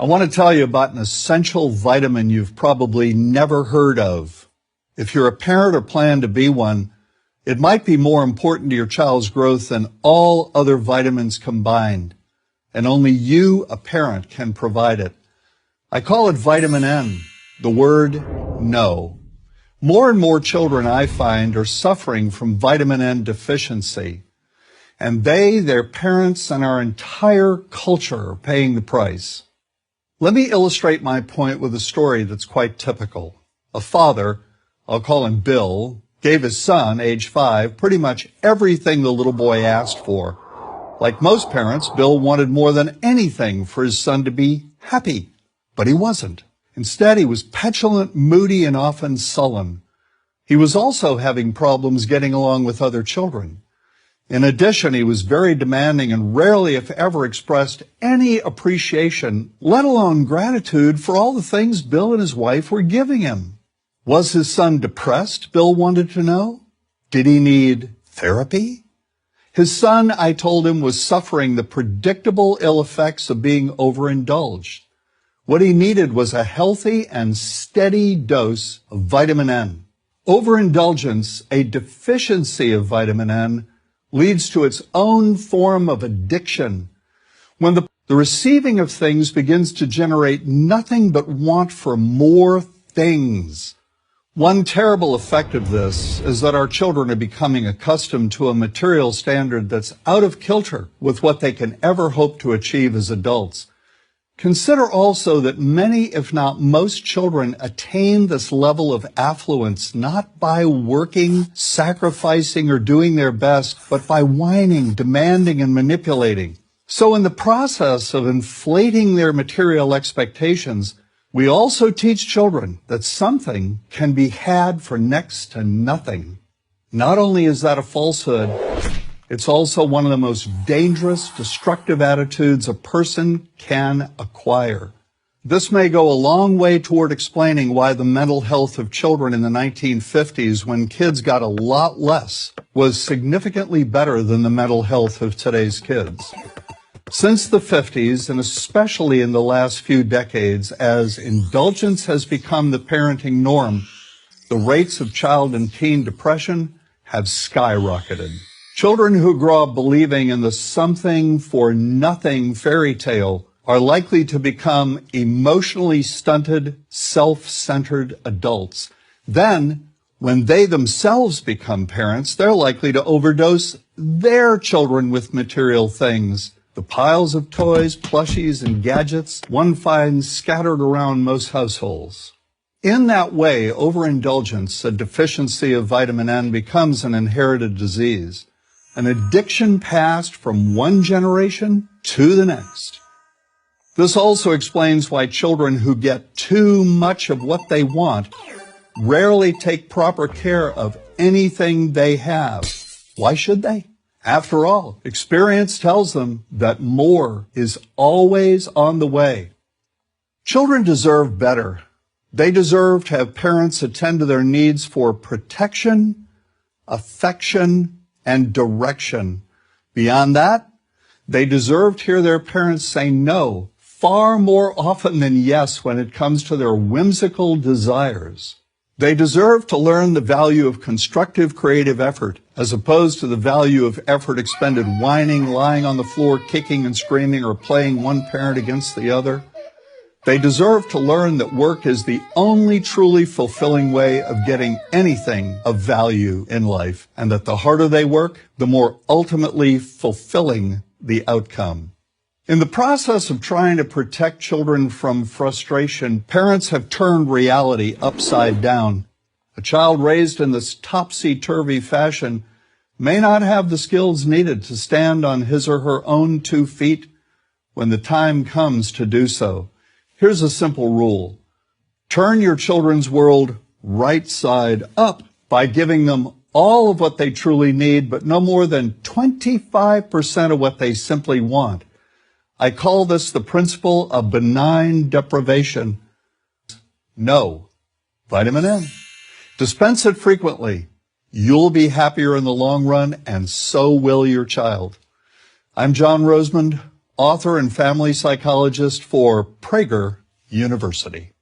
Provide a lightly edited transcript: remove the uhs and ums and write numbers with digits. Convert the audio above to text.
I want to tell you about an essential vitamin you've probably never heard of. If you're a parent or plan to be one, it might be more important to your child's growth than all other vitamins combined, and only you, a parent, can provide it. I call it vitamin N, the word no. More and more children, I find, are suffering from vitamin N deficiency, and they, their parents, and our entire culture are paying the price. Let me illustrate my point with a story that's quite typical. A father, I'll call him Bill, gave his son, age 5, pretty much everything the little boy asked for. Like most parents, Bill wanted more than anything for his son to be happy, but he wasn't. Instead, he was petulant, moody, and often sullen. He was also having problems getting along with other children. In addition, he was very demanding and rarely, if ever, expressed any appreciation, let alone gratitude, for all the things Bill and his wife were giving him. Was his son depressed, Bill wanted to know? Did he need therapy? His son, I told him, was suffering the predictable ill effects of being overindulged. What he needed was a healthy and steady dose of vitamin N. Overindulgence, a deficiency of vitamin N, leads to its own form of addiction. When the receiving of things begins to generate nothing but want for more things. One terrible effect of this is that our children are becoming accustomed to a material standard that's out of kilter with what they can ever hope to achieve as adults. Consider also that many, if not most, children attain this level of affluence not by working, sacrificing, or doing their best, but by whining, demanding, and manipulating. So in the process of inflating their material expectations, we also teach children that something can be had for next to nothing. Not only is that a falsehood, it's also one of the most dangerous, destructive attitudes a person can acquire. This may go a long way toward explaining why the mental health of children in the 1950s, when kids got a lot less, was significantly better than the mental health of today's kids. Since the 50s, and especially in the last few decades, as indulgence has become the parenting norm, the rates of child and teen depression have skyrocketed. Children who grow up believing in the something for nothing fairy tale are likely to become emotionally stunted, self-centered adults. Then, when they themselves become parents, they're likely to overdose their children with material things. The piles of toys, plushies, and gadgets one finds scattered around most households. In that way, overindulgence, a deficiency of vitamin N, becomes an inherited disease. An addiction passed from one generation to the next. This also explains why children who get too much of what they want rarely take proper care of anything they have. Why should they? After all, experience tells them that more is always on the way. Children deserve better. They deserve to have parents attend to their needs for protection, affection, and direction. Beyond that, they deserve to hear their parents say no far more often than yes when it comes to their whimsical desires. They deserve to learn the value of constructive creative effort as opposed to the value of effort expended whining, lying on the floor, kicking and screaming, or playing one parent against the other. They deserve to learn that work is the only truly fulfilling way of getting anything of value in life, and that the harder they work, the more ultimately fulfilling the outcome. In the process of trying to protect children from frustration, parents have turned reality upside down. A child raised in this topsy-turvy fashion may not have the skills needed to stand on his or her own 2 feet when the time comes to do so. Here's a simple rule. Turn your children's world right side up by giving them all of what they truly need, but no more than 25% of what they simply want. I call this the principle of benign deprivation. No. Vitamin N. Dispense it frequently. You'll be happier in the long run, and so will your child. I'm John Rosemond, author and family psychologist for Prager University.